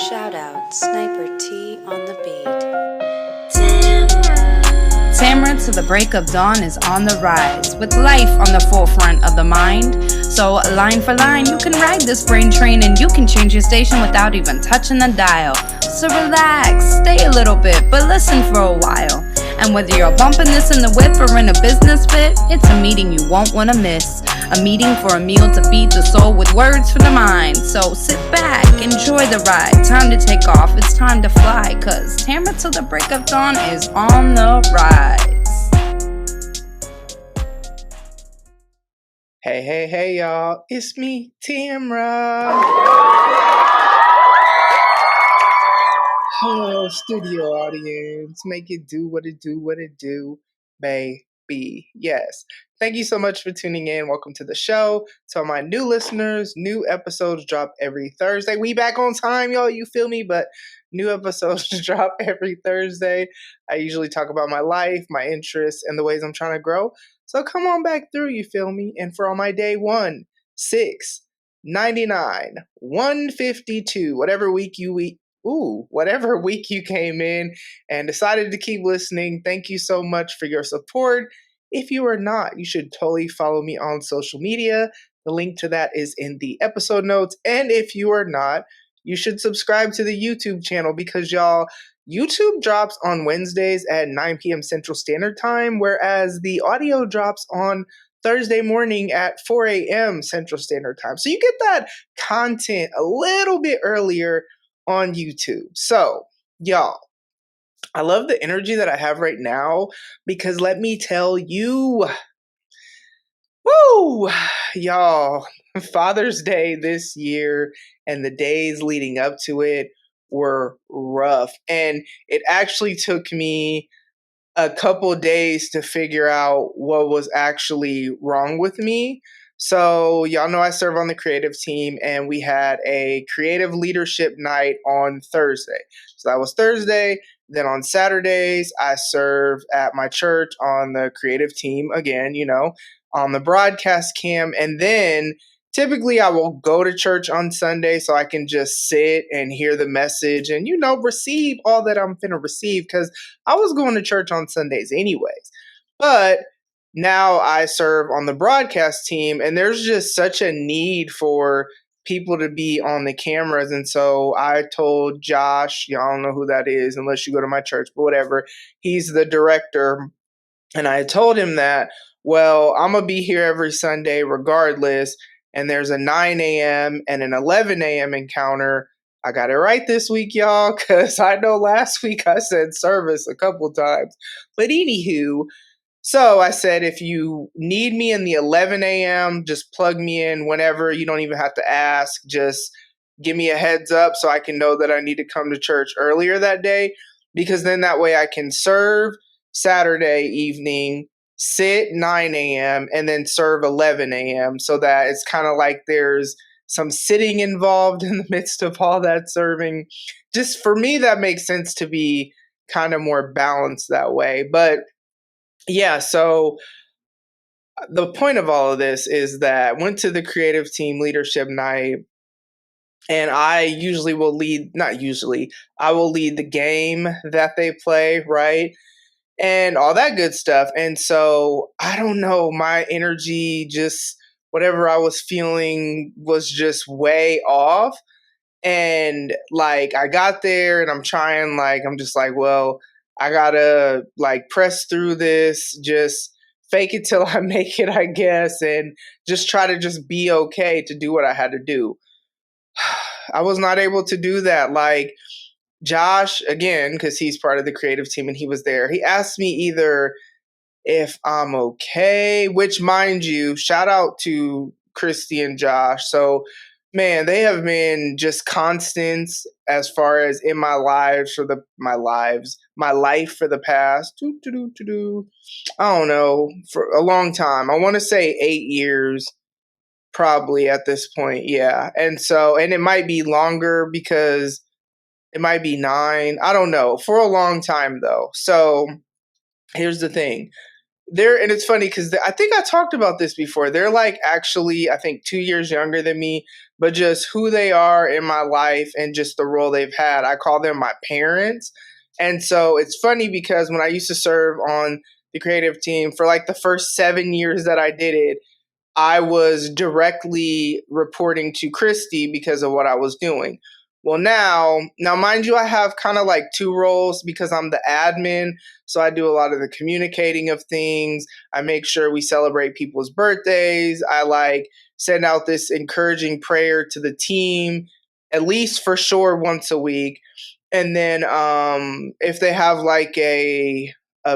Shout out Sniper T on the beat. Tamara to the break of dawn is on the rise, with life on the forefront of the mind. So line for line, you can ride this brain train and you can change your station without even touching the dial. So relax, stay a little bit, but listen for a while. And whether you're bumping this in the whip or in a business fit, it's a meeting you won't want to miss. A meeting for a meal to feed the soul with words for the mind. So sit back, enjoy the ride. Time to take off, it's time to fly. Cause Tamara till the break of dawn is on the rise. Hey, y'all. It's me, Tamara. Oh, studio audience. Make it do what it do, baby. Yes. Thank you so much for tuning in. Welcome to the show. To all my new listeners, new episodes drop every Thursday. We back on time, y'all. You feel me? But new episodes drop every Thursday. I usually talk about my life, my interests, and the ways I'm trying to grow. So come on back through, you feel me? And for all my day 1, 6, 99, 152, whatever week you came in and decided to keep listening, thank you so much for your support. If you are not, you should totally follow me on social media. The link to that is in the episode notes. And if you are not, you should subscribe to the YouTube channel because y'all, YouTube drops on Wednesdays at 9 p.m. Central Standard Time, whereas the audio drops on Thursday morning at 4 a.m. Central Standard Time. So you get that content a little bit earlier on YouTube. So, y'all, I love the energy that I have right now because let me tell you, y'all, Father's Day this year and the days leading up to it were rough. And it actually took me a couple days to figure out what was actually wrong with me. So y'all know I serve on the creative team and we had a creative leadership night on Thursday. So that was Thursday. Then on Saturdays, I serve at my church on the creative team again, on the broadcast cam. And then typically I will go to church on Sunday so I can just sit and hear the message and, receive all that I'm finna receive because I was going to church on Sundays anyways. But now I serve on the broadcast team and there's just such a need for people to be on the cameras. And so I told Josh, y'all don't know who that is unless you go to my church, but whatever. He's the director. And I told him that, well, I'm going to be here every Sunday regardless. And there's a 9 a.m. and an 11 a.m. encounter. I got it right this week, y'all, because I know last week I said service a couple times. But anywho, so I said, if you need me in the 11 a.m., just plug me in whenever. You don't even have to ask. Just give me a heads up so I can know that I need to come to church earlier that day, because then that way I can serve Saturday evening, sit 9 a.m., and then serve 11 a.m. so that it's kind of like there's some sitting involved in the midst of all that serving. Just for me, that makes sense to be kind of more balanced that way. But yeah, so the point of all of this is that I went to the creative team leadership night and I usually will lead, I will lead the game that they play, right? And all that good stuff. And so I don't know, my energy, just whatever I was feeling was just way off. And like I got there and I'm just like, well, I gotta like press through this, just fake it till I make it, I guess, and just try to just be okay to do what I had to do. I was not able to do that. Like Josh, again, because he's part of the creative team and he was there, he asked me either if I'm okay, which, mind you, shout out to Christy and Josh. So man, they have been just constants as far as in my life for the past, I don't know, for a long time. I want to say 8 years, probably at this point. Yeah. And it might be longer because it might be 9. I don't know, for a long time though. So here's the thing. and it's funny because I think I talked about this before. They're like actually, I think 2 years younger than me, but just who they are in my life and just the role they've had. I call them my parents. And so it's funny because when I used to serve on the creative team for like the first 7 years that I did it, I was directly reporting to Christy because of what I was doing. Well, now, mind you, I have kind of like two roles because I'm the admin. So I do a lot of the communicating of things. I make sure we celebrate people's birthdays. I like send out this encouraging prayer to the team, at least for sure once a week. And then if they have like a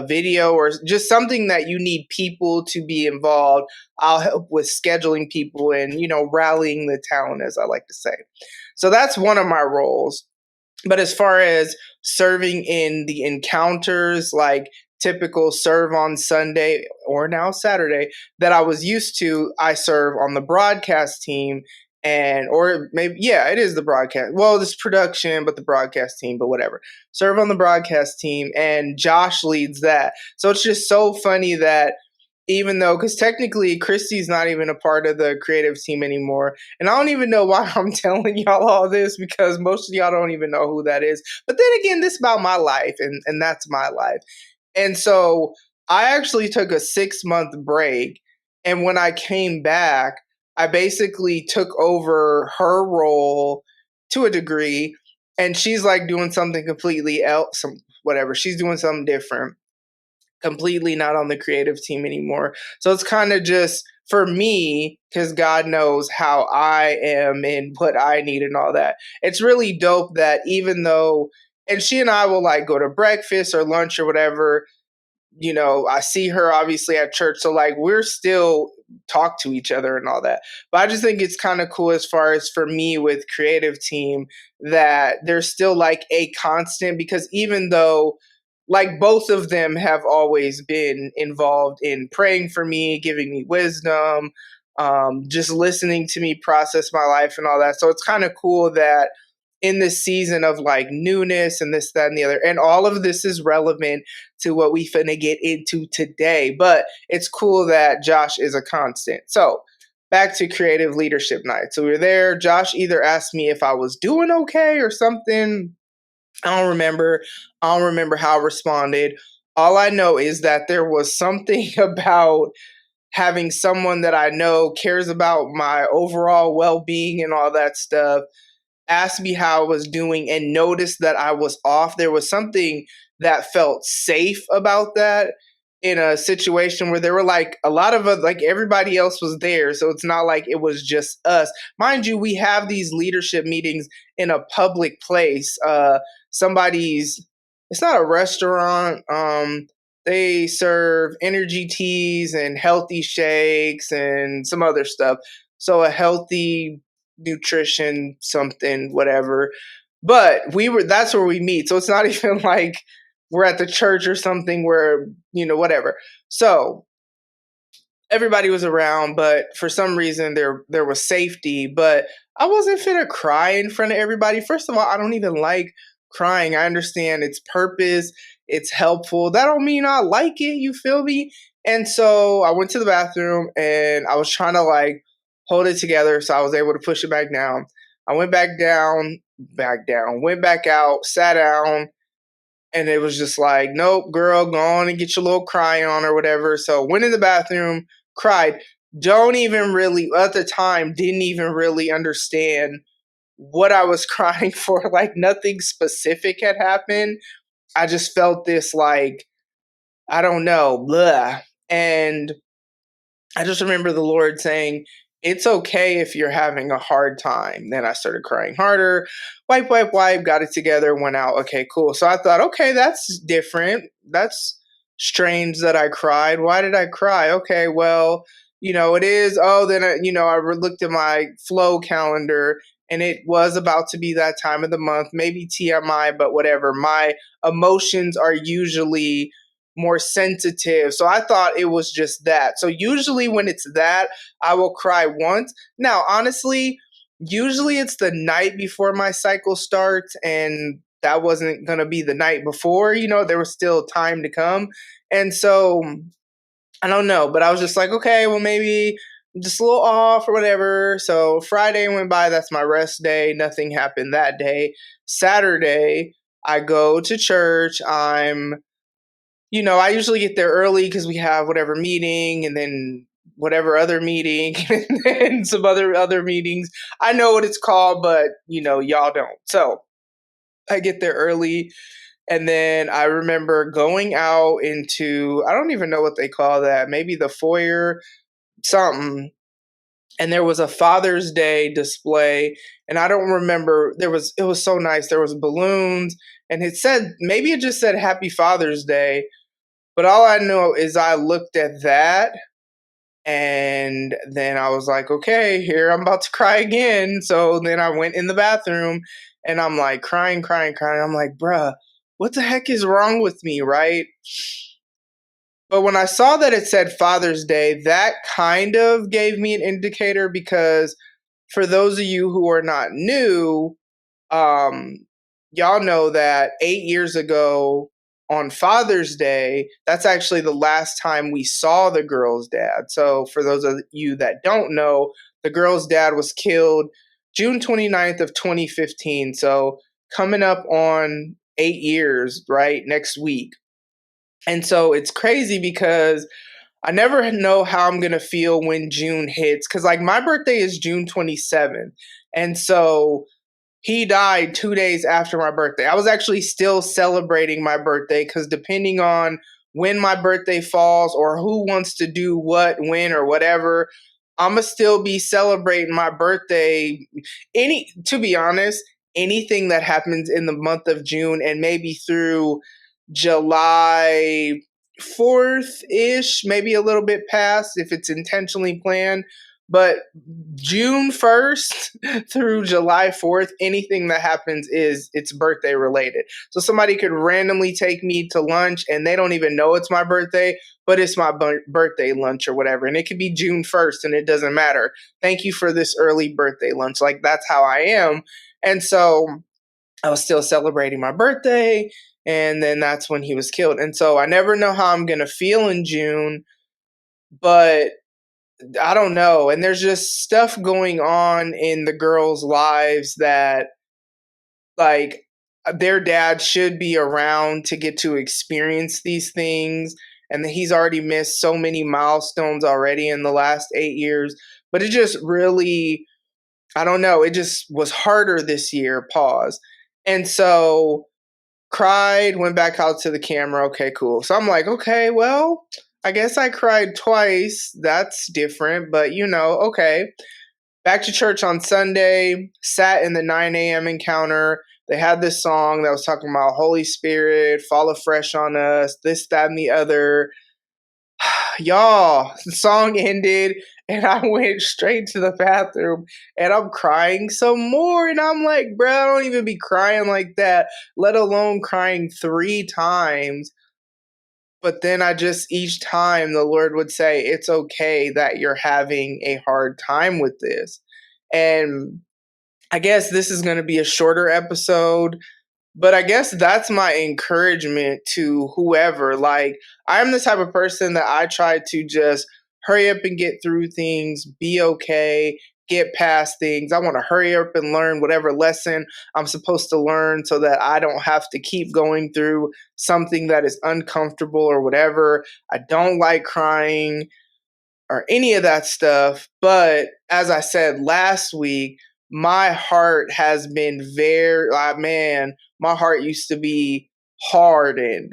video or just something that you need people to be involved, I'll help with scheduling people and, rallying the talent, as I like to say. So that's one of my roles. But as far as serving in the encounters, like typical serve on Sunday or now Saturday that I was used to, I serve on the broadcast team. And or maybe yeah, it is the broadcast. Well, this production, but the broadcast team, but whatever. Serve on the broadcast team, and Josh leads that. So it's just so funny that even though, because technically Christy's not even a part of the creative team anymore, and I don't even know why I'm telling y'all all this because most of y'all don't even know who that is. But then again, this is about my life, and that's my life. And so I actually took a 6-month break. And when I came back, I basically took over her role to a degree. And she's like doing something completely else, whatever. She's doing something different, completely not on the creative team anymore. So it's kind of just for me, because God knows how I am and what I need and all that. It's really dope that even though, and she and I will like go to breakfast or lunch or whatever, I see her obviously at church. So like we're still talk to each other and all that. But I just think it's kind of cool as far as for me with creative team that there's still like a constant, because even though like both of them have always been involved in praying for me, giving me wisdom, just listening to me process my life and all that. So it's kind of cool that in this season of like newness and this, that, and the other. And all of this is relevant to what we finna get into today. But it's cool that Josh is a constant. So back to creative leadership night. So we were there. Josh either asked me if I was doing okay or something. I don't remember. I don't remember how I responded. All I know is that there was something about having someone that I know cares about my overall well-being and all that stuff asked me how I was doing and noticed that I was off. There was something that felt safe about that in a situation where there were like a lot of us, like everybody else was there. So it's not like it was just us. Mind you, we have these leadership meetings in a public place. Somebody's, it's not a restaurant. They serve energy teas and healthy shakes and some other stuff. So a healthy nutrition something whatever, but that's where we meet, so it's not even like we're at the church or something where whatever. So everybody was around, but for some reason there was safety, but I wasn't finna cry in front of everybody. First of all, I don't even like crying. I understand its purpose, it's helpful. That don't mean I like it, you feel me? And so I went to the bathroom and I was trying to like hold it together so I was able to push it back down. I went back down, went back out, sat down, and it was just like, nope, girl, go on and get your little cry on or whatever. So went in the bathroom, cried. Don't even really, at the time, didn't even really understand what I was crying for. Like nothing specific had happened. I just felt this like, I don't know, blah. And I just remember the Lord saying, it's okay if you're having a hard time. Then I started crying harder, wipe, got it together, went out. Okay, cool. So I thought, okay, that's different. That's strange that I cried. Why did I cry? Okay, well, it is. Oh, then, I looked at my flow calendar and it was about to be that time of the month, maybe TMI, but whatever. My emotions are usually more sensitive. So I thought it was just that. So usually when it's that, I will cry once. Now, honestly, usually it's the night before my cycle starts, and that wasn't going to be the night before. There was still time to come. And so I don't know, but I was just like, okay, well, maybe I'm just a little off or whatever. So Friday went by. That's my rest day. Nothing happened that day. Saturday, I go to church. I usually get there early because we have whatever meeting and then whatever other meeting and then some other meetings. I know what it's called, but y'all don't. So I get there early. And then I remember going out into, I don't even know what they call that, maybe the foyer, something. And there was a Father's Day display. And I don't remember, it was so nice. There was balloons and maybe it just said Happy Father's Day. But all I know is I looked at that and then I was like, okay, here I'm about to cry again. So then I went in the bathroom and I'm like crying. I'm like, bruh, what the heck is wrong with me, right? But when I saw that it said Father's Day, that kind of gave me an indicator because for those of you who are not new, um, y'all know that 8 years ago on Father's Day, that's actually the last time we saw the girl's dad. So for those of you that don't know, the girl's dad was killed June 29th of 2015. So coming up on 8 years, right, next week. And so it's crazy because I never know how I'm going to feel when June hits. Because, like, my birthday is June 27th. And so he died 2 days after my birthday. I was actually still celebrating my birthday because depending on when my birthday falls or who wants to do what, when, or whatever, I'm going to still be celebrating my birthday. To be honest, anything that happens in the month of June and maybe through July 4th ish, maybe a little bit past if it's intentionally planned. But June 1st through July 4th, anything that happens it's birthday related. So somebody could randomly take me to lunch and they don't even know it's my birthday, but it's my birthday lunch or whatever. And it could be June 1st and it doesn't matter. Thank you for this early birthday lunch. Like, that's how I am. And so I was still celebrating my birthday, and then that's when he was killed. And so I never know how I'm going to feel in June, but I don't know. And there's just stuff going on in the girls' lives that, like, their dad should be around to get to experience these things. And he's already missed so many milestones already in the last 8 years. But it just really, I don't know, it just was harder this year, pause. And so cried, went back out to the camera. Okay, cool. So I'm like, okay, well, I guess I cried twice. That's different, but okay. Back to church on Sunday, sat in the 9 a.m. encounter. They had this song that was talking about Holy Spirit, fall afresh on us, this, that, and the other. Y'all, the song ended and I went straight to the bathroom and I'm crying some more. And I'm like, bro, I don't even be crying like that, let alone crying 3 times. But then each time the Lord would say, it's okay that you're having a hard time with this. And I guess this is going to be a shorter episode, but I guess that's my encouragement to whoever. Like, I'm the type of person that I try to just hurry up and get through things, be okay, get past things. I want to hurry up and learn whatever lesson I'm supposed to learn so that I don't have to keep going through something that is uncomfortable or whatever. I don't like crying or any of that stuff. But as I said last week, my heart has been man, my heart used to be hardened.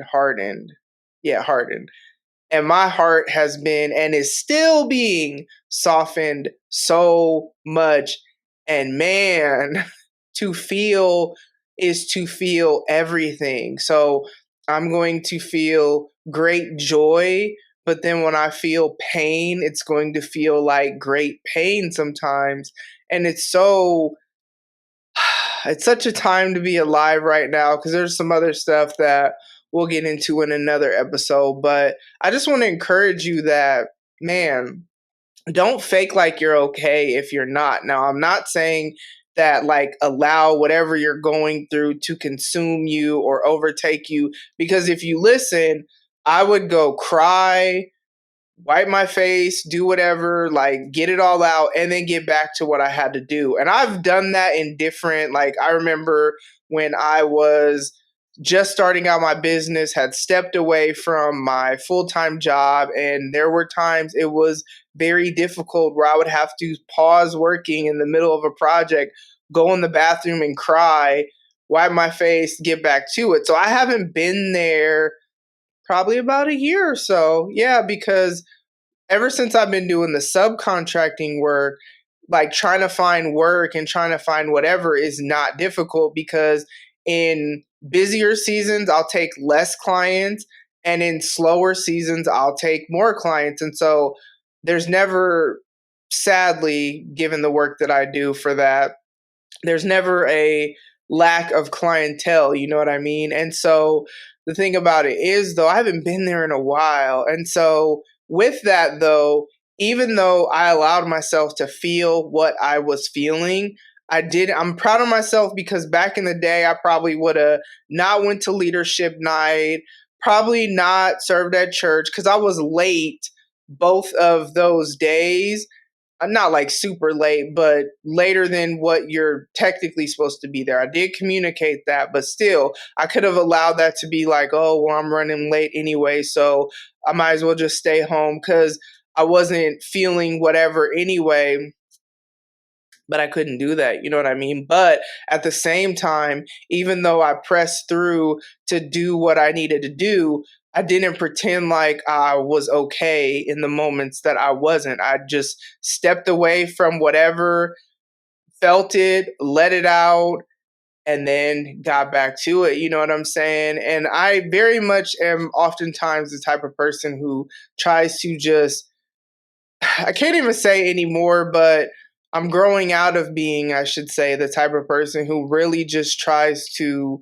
Yeah, hardened. And my heart has been and is still being softened so much. And man, to feel is to feel everything. So I'm going to feel great joy, but then when I feel pain, it's going to feel like great pain sometimes. And it's such a time to be alive right now because there's some other stuff that we'll get into in another episode. But I just want to encourage you that, man, don't fake like you're okay if you're not. Now, I'm not saying that, like, allow whatever you're going through to consume you or overtake you, because if you listen, I would go cry, wipe my face, do whatever, like get it all out, and then get back to what I had to do. And I've done that in different, like, I remember when I was just starting out my business, had stepped away from my full time job, and there were times it was very difficult where I would have to pause working in the middle of a project, go in the bathroom and cry, wipe my face, get back to it. So I haven't been there probably about a year or so. Yeah, because ever since I've been doing the subcontracting work, like trying to find work and trying to find whatever is not difficult, because in busier seasons, I'll take less clients, and in slower seasons, I'll take more clients. And so there's never, sadly, given the work that I do for that, there's never a lack of clientele, you know what I mean? And so the thing about it is, though, I haven't been there in a while. And so with that, though, even though I allowed myself to feel what I was feeling, I'm proud of myself, because back in the day, I probably would have not went to leadership night, probably not served at church, because I was late both of those days. I'm not like super late, but later than what you're technically supposed to be there. I did communicate that, but still, I could have allowed that to be like, oh, well, I'm running late anyway, so I might as well just stay home, because I wasn't feeling whatever anyway. But I couldn't do that, you know what I mean? But at the same time, even though I pressed through to do what I needed to do, I didn't pretend like I was okay in the moments that I wasn't. I just stepped away from whatever, felt it, let it out, and then got back to it. You know what I'm saying? And I very much am oftentimes the type of person who tries to just, I can't even say anymore, but I'm growing out of being, I should say, the type of person who really just tries to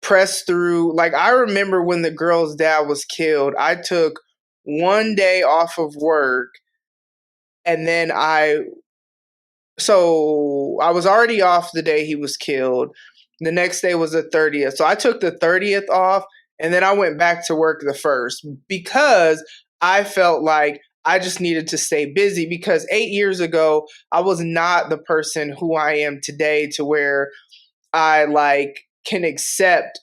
press through. Like, I remember when the girl's dad was killed, I took one day off of work, and then so I was already off the day he was killed. The next day was the 30th. So I took the 30th off, and then I went back to work the 1st, because I felt like I just needed to stay busy, because 8 years ago, I was not the person who I am today, to where I like can accept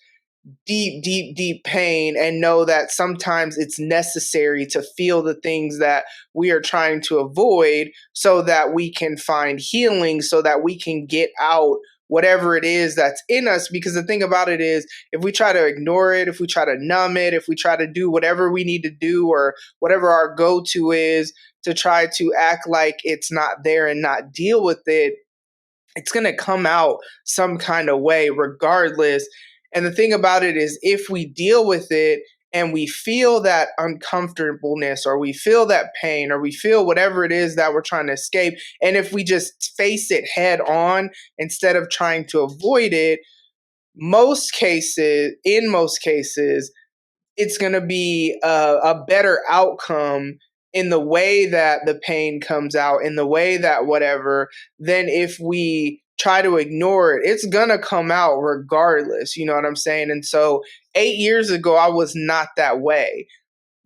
deep, deep, deep pain and know that sometimes it's necessary to feel the things that we are trying to avoid, so that we can find healing, so that we can get out whatever it is that's in us. Because the thing about it is, if we try to ignore it, if we try to numb it, if we try to do whatever we need to do, or whatever our go-to is, to try to act like it's not there and not deal with it, it's going to come out some kind of way regardless. And the thing about it is, if we deal with it and we feel that uncomfortableness, or we feel that pain, or we feel whatever it is that we're trying to escape, and if we just face it head on instead of trying to avoid it, in most cases, it's going to be a better outcome in the way that the pain comes out, in the way that whatever, than if we try to ignore it. It's going to come out regardless. You know what I'm saying? And so 8 years ago, I was not that way.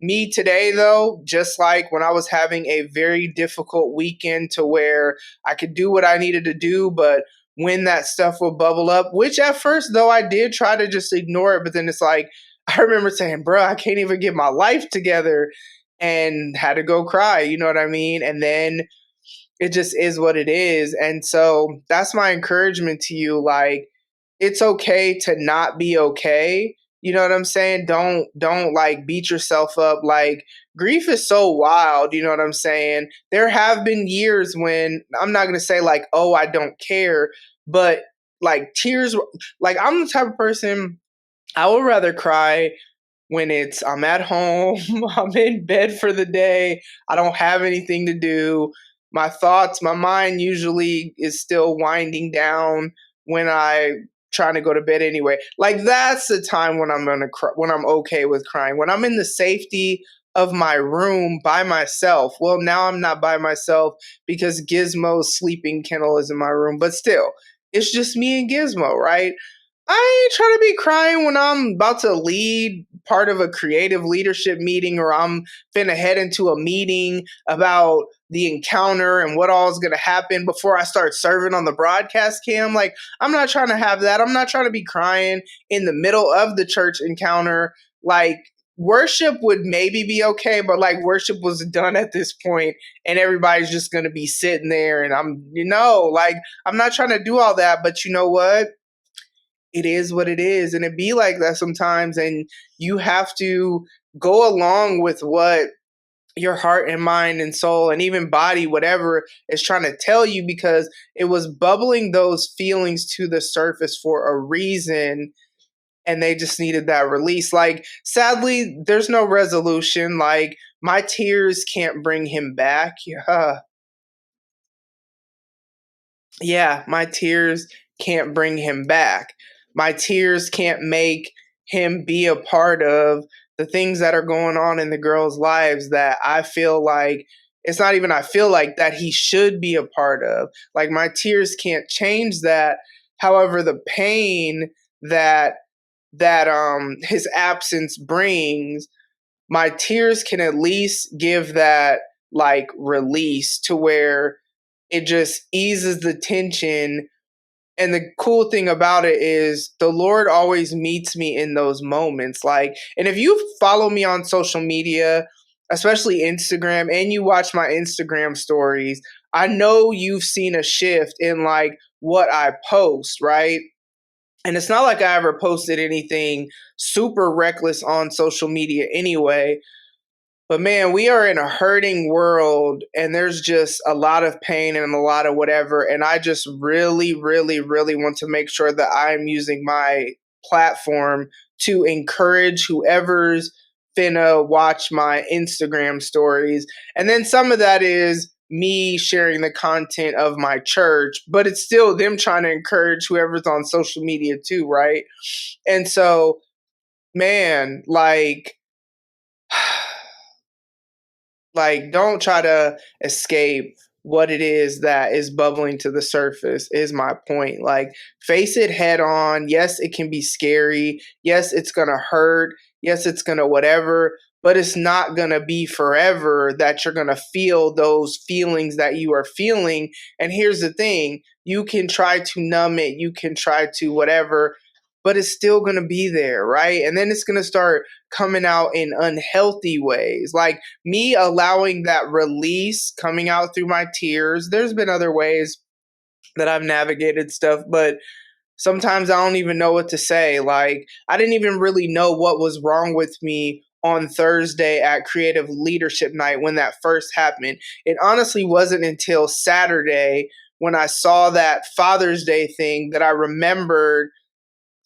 Me today, though, just like when I was having a very difficult weekend, to where I could do what I needed to do, but when that stuff would bubble up, which at first, though, I did try to just ignore it, but then it's like, I remember saying, bro, I can't even get my life together, and had to go cry, you know what I mean? And then it just is what it is. And so that's my encouragement to you. Like, it's okay to not be okay. You know what I'm saying? Don't like beat yourself up. Like, grief is so wild, you know what I'm saying? There have been years when, I'm not going to say like, oh, I don't care, but like tears, like I'm the type of person, I would rather cry when I'm at home, I'm in bed for the day, I don't have anything to do. My mind usually is still winding down when I trying to go to bed anyway. Like, that's the time when I'm gonna cry, when I'm okay with crying. When I'm in the safety of my room by myself. Well, now I'm not by myself, because Gizmo's sleeping kennel is in my room, but still, it's just me and Gizmo, right? I ain't trying to be crying when I'm about to lead part of a creative leadership meeting, or I'm finna head into a meeting about the encounter and what all is gonna happen before I start serving on the broadcast cam. Like, I'm not trying to have that. I'm not trying to be crying in the middle of the church encounter. Like, worship would maybe be okay, but like, worship was done at this point and everybody's just gonna be sitting there, and like, I'm not trying to do all that. But you know what? It is what it is, and it be like that sometimes, and you have to go along with what your heart and mind and soul and even body, whatever, is trying to tell you, because it was bubbling those feelings to the surface for a reason, and they just needed that release. Like, sadly, there's no resolution. Like, my tears can't bring him back. Yeah, my tears can't bring him back. My tears can't make him be a part of the things that are going on in the girls' lives that I feel like, it's not even I feel like, that he should be a part of. Like, my tears can't change that. However, the pain that his absence brings, my tears can at least give that like release, to where it just eases the tension. And the cool thing about it is the Lord always meets me in those moments. Like, and if you follow me on social media, especially Instagram, and you watch my Instagram stories, I know you've seen a shift in like what I post, right? And it's not like I ever posted anything super reckless on social media anyway. But man, we are in a hurting world, and there's just a lot of pain and a lot of whatever. And I just really, really, really want to make sure that I'm using my platform to encourage whoever's finna watch my Instagram stories. And then some of that is me sharing the content of my church, but it's still them trying to encourage whoever's on social media too, right? And so, man, like, don't try to escape what it is that is bubbling to the surface, is my point. Like, face it head on. Yes, it can be scary. Yes, it's going to hurt. Yes, it's going to whatever, but it's not going to be forever that you're going to feel those feelings that you are feeling. And here's the thing, you can try to numb it, you can try to whatever, but it's still going to be there, right? And then it's going to start coming out in unhealthy ways. Like, me allowing that release coming out through my tears. There's been other ways that I've navigated stuff, but sometimes I don't even know what to say. Like, I didn't even really know what was wrong with me on Thursday at Creative Leadership Night when that first happened. It honestly wasn't until Saturday when I saw that Father's Day thing that I remembered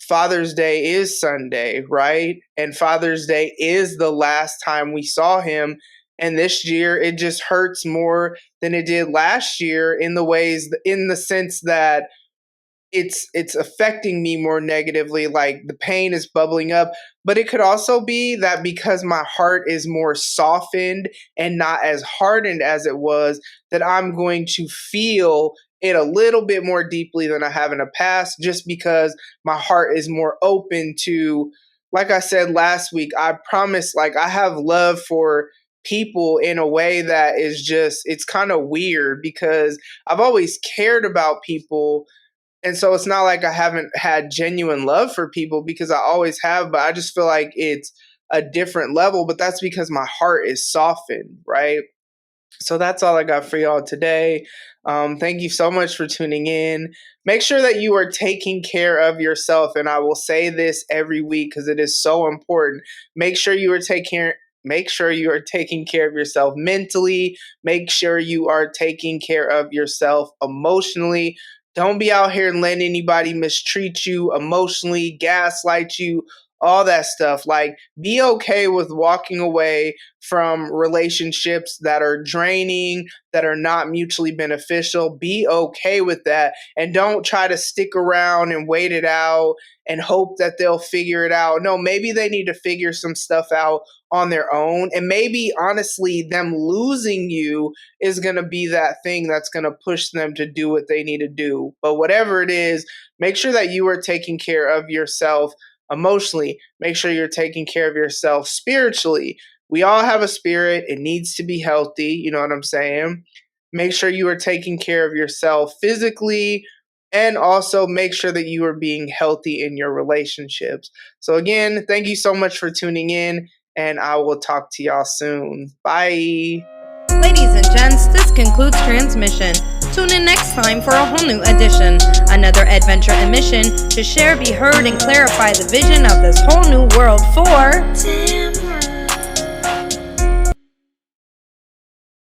Father's Day is Sunday, right? And Father's Day is the last time we saw him. And this year, it just hurts more than it did last year, in the sense that it's affecting me more negatively. Like, the pain is bubbling up. But it could also be that because my heart is more softened and not as hardened as it was, that I'm going to feel it a little bit more deeply than I have in the past, just because my heart is more open to, like I said last week, I promise, like, I have love for people in a way that is just, it's kind of weird, because I've always cared about people, and so it's not like I haven't had genuine love for people, because I always have, but I just feel like it's a different level. But that's because my heart is softened, right? So that's all I got for y'all today. Thank you so much for tuning in. Make sure that you are taking care of yourself. And I will say this every week because it is so important. Make sure you are taking care of yourself mentally. Make sure you are taking care of yourself emotionally. Don't be out here and letting anybody mistreat you emotionally, gaslight you, all that stuff. Like, be okay with walking away from relationships that are draining, that are not mutually beneficial. Be okay with that. And don't try to stick around and wait it out and hope that they'll figure it out. No, maybe they need to figure some stuff out on their own. And maybe, honestly, them losing you is going to be that thing that's going to push them to do what they need to do. But whatever it is, make sure that you are taking care of yourself emotionally. Make sure you're taking care of yourself spiritually. We all have a spirit. It needs to be healthy. You know what I'm saying? Make sure you are taking care of yourself physically, and also make sure that you are being healthy in your relationships. So again, thank you so much for tuning in, and I will talk to y'all soon. Bye. Ladies and gents, this concludes transmission. Tune in next time for a whole new edition. Another adventure and mission to share, be heard, and clarify the vision of this whole new world for Tamara.